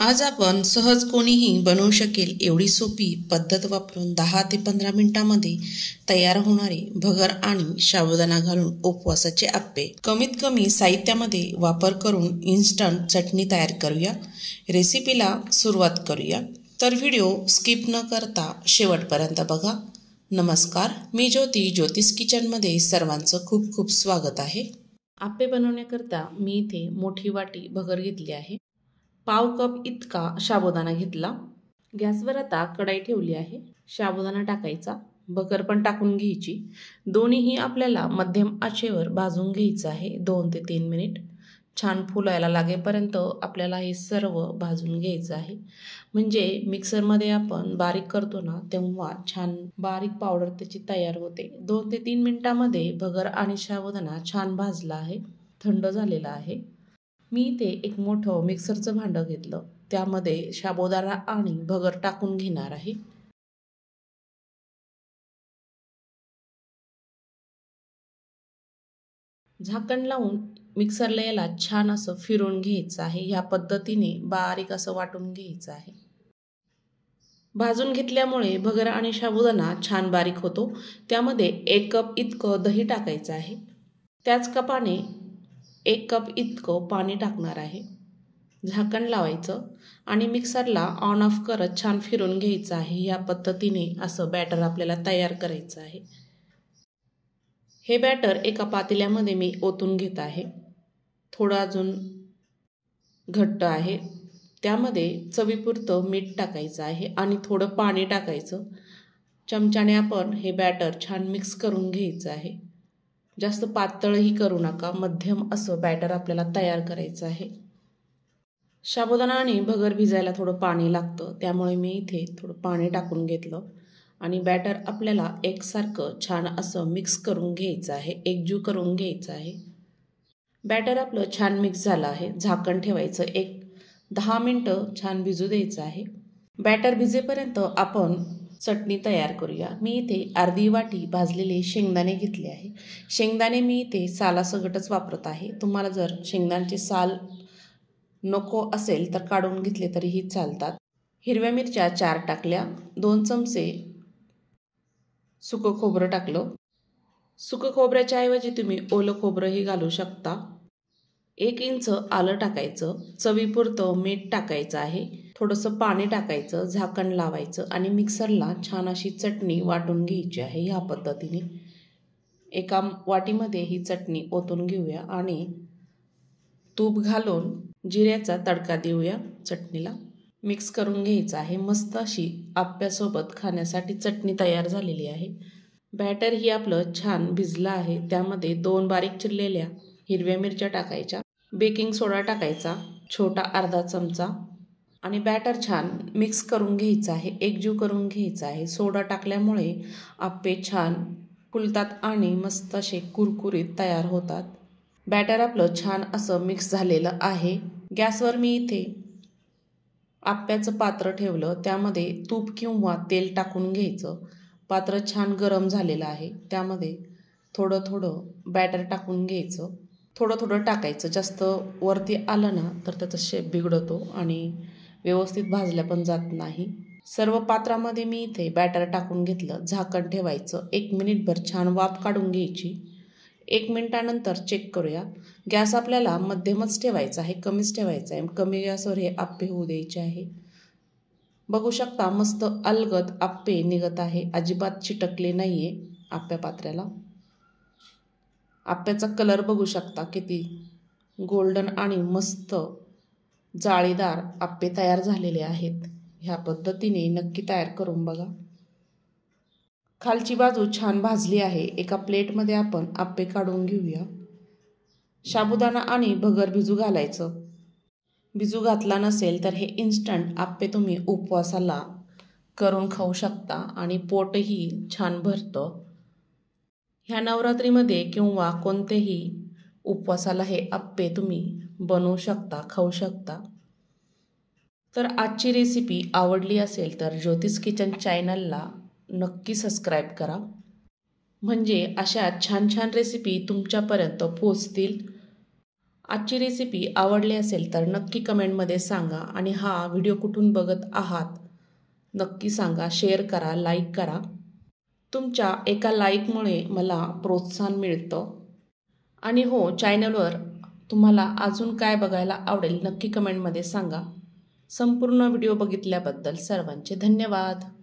आज आपण सहज कोणीही बनवू शकेल एवढी सोपी पद्धत वापरून 10 ते 15 मिनिटांमध्ये तयार होणारे भगर आणि साबुदाणा घालून उपवासाचे आप्पे कमीत कमी साहित्यामध्ये वापर करून इन्स्टंट चटणी तयार करूया। रेसिपीला सुरुवात करूया, तर व्हिडिओ स्किप न करता शेवटपर्यंत बघा। नमस्कार, मी ज्योती, ज्योतिष किचनमध्ये सर्वांचं खूप खूप स्वागत आहे। आप्पे बनवण्याकरता मी इथे मोठी वाटी भगर घेतली आहे। पाव कप इतका साबुदाणा घेतला। गॅसवर आता कढई ठेवली आहे। साबुदाणा टाकायचा, भगर पण टाकून घ्यायची। दोन्हीही आपल्याला मध्यम आचेवर भाजून घ्यायचं आहे 2 ते 3 मिनिट। छान फुलायला लागेपर्यंत आपल्याला हे सर्व भाजून घ्यायचं आहे, म्हणजे मिक्सरमध्ये आपण बारीक करतो ना तेव्हा छान बारीक पावडर त्याची तयार होते। 2 ते 3 मिनिटांमध्ये भगर आणि साबुदाणा छान भाजला आहे, थंड झालेला आहे। मी इथे एक मोठं मिक्सरचं भांडं घेतलं, त्यामध्ये साबुदाणा आणि भगर टाकून घेणार आहे। झाकण लावून मिक्सरला याला छान असं फिरवून घ्यायचं आहे। ह्या पद्धतीने बारीक असं वाटून घ्यायचं आहे। भाजून घेतल्यामुळे भगर आणि साबुदाणा छान बारीक होतो। त्यामध्ये 1 कप इतकं दही टाकायचं आहे। त्याच कपाने 1 कप इतकं पाणी टाकणार आहे। झाकण लावायचं आणि मिक्सरला ऑन ऑफ करत छान फिरवून घ्यायचं आहे। ह्या पद्धतीने असं बॅटर आपल्याला तयार करायचं आहे। हे बॅटर एका पातेल्यामध्ये मी ओतून घेत आहे। थोडं अजून घट्ट आहे, त्यामध्ये चवीपुरतं मीठ टाकायचं आहे आणि थोडं पाणी टाकायचं। चमच्याने आपण हे बॅटर छान मिक्स करून घ्यायचं आहे। जास्त पातळही करू नका, मध्यम असं बॅटर आपल्याला तयार करायचं आहे। साबुदाणा आणि भगर भिजायला थोडं पाणी लागतं, त्यामुळे मी इथे थोडं पाणी टाकून घेतलं आणि बॅटर आपल्याला एकसारखं छान असं मिक्स करून घ्यायचं आहे, एकजीव करून घ्यायचं आहे। बॅटर आपलं छान मिक्स झालं आहे। झाकण ठेवायचं, 10 मिनिटं छान भिजू द्यायचं आहे। बॅटर भिजेपर्यंत आपण चटणी तयार करूया। मी इथे अर्धी वाटी भाजलेले शेंगदाणे घेतले आहे। शेंगदाणे मी इथे सालासकटच वापरत आहे। तुम्हाला जर शेंगदाण्याचे साल नको असेल तर काढून घेतले तरीही चालतात। हिरव्या मिरच्या 4 टाकल्या, 2 चमचे सुकं खोबरं टाकलं। सुकं खोबऱ्याच्या ऐवजी तुम्ही ओलं खोबरंही घालू शकता। 1 इंच आलं टाकायचं, चवीपुरतं मीठ टाकायचं आहे, थोडंसं पाणी टाकायचं, झाकण लावायचं आणि मिक्सरला छान अशी चटणी वाटून घ्यायची आहे। ह्या पद्धतीने एका वाटीमध्ये ही चटणी ओतून घेऊया आणि तूप घालून जिऱ्याचा तडका देऊया चटणीला। मिक्स करून घ्यायचं आहे। मस्त अशी आप्यासोबत खाण्यासाठी चटणी तयार झालेली आहे। बॅटर ही आपलं छान भिजलं आहे। त्यामध्ये 2 बारीक चिरलेल्या हिरव्या मिरच्या टाकायच्या, बेकिंग सोडा टाकायचा छोटा अर्धा चमचा आणि बॅटर छान मिक्स करून घ्यायचं आहे, एकजीव करून घ्यायचं आहे। सोडा टाकल्यामुळे आप्पे छान फुलतात आणि मस्त असे कुरकुरीत तयार होतात। बॅटर आपलं छान असं मिक्स झालेलं आहे। गॅसवर मी इथे आप्याचं पात्र ठेवलं, त्यामध्ये तूप किंवा तेल टाकून घ्यायचं। पात्र छान गरम झालेलं आहे, त्यामध्ये थोडं थोडं बॅटर टाकून घ्यायचं। थोडं थोडं टाकायचं, जास्त वरती आलं ना तर त्याचा शेप बिघडतो आणि व्यवस्थित भाजल्या पण जात नाही। सर्व पात्रामध्ये मी इथे बॅटर टाकून घेतलं। झाकण ठेवायचं, 1 मिनिटभर छान वाफ काढून घ्यायची। 1 मिनिटानंतर चेक करूया। गॅस आपल्याला मध्यमच ठेवायचा आहे, कमीच ठेवायचा आहे। कमी गॅसवर हे आप्पे होऊ द्यायचे आहे। बघू शकता मस्त अलगद आप्पे निघत आहे, अजिबात चिटकले नाहीये आप्या पात्र्याला। आप्याचा कलर बघू शकता, किती गोल्डन आणि मस्त जाळीदार आप्पे तयार झालेले आहेत। ह्या पद्धतीने नक्की तयार करून बघा। खालची बाजू छान भाजली आहे। एका प्लेटमध्ये आपण आप्पे काढून घेऊया। साबुदाणा आणि भगर भिजू घालायचं। भिजू घातला नसेल तर हे इन्स्टंट आप्पे तुम्ही उपवासाला करून खाऊ शकता आणि पोटही छान भरतं। ह्या नवरात्रीमध्ये किंवा कोणतेही उपवासाला हे आप्पे तुम्ही बनवू शकता, खाऊ शकता। तर आजची रेसिपी आवडली असेल तर ज्योतिष किचन चॅनलला नक्की सबस्क्राईब करा, म्हणजे अशा छान छान रेसिपी तुमच्यापर्यंत पोहोचतील। आजची रेसिपी आवडली असेल तर नक्की कमेंटमध्ये सांगा आणि हा व्हिडिओ कुठून बघत आहात नक्की सांगा. शेअर करा, लाईक करा. तुमच्या एका लाईकमुळे मला प्रोत्साहन मिळतं. आणि हो, चॅनलवर तुम्हाला अजून काय बघायला आवडेल नक्की कमेंटमध्ये सांगा. संपूर्ण व्हिडिओ बघितल्याबद्दल सर्वांचे धन्यवाद.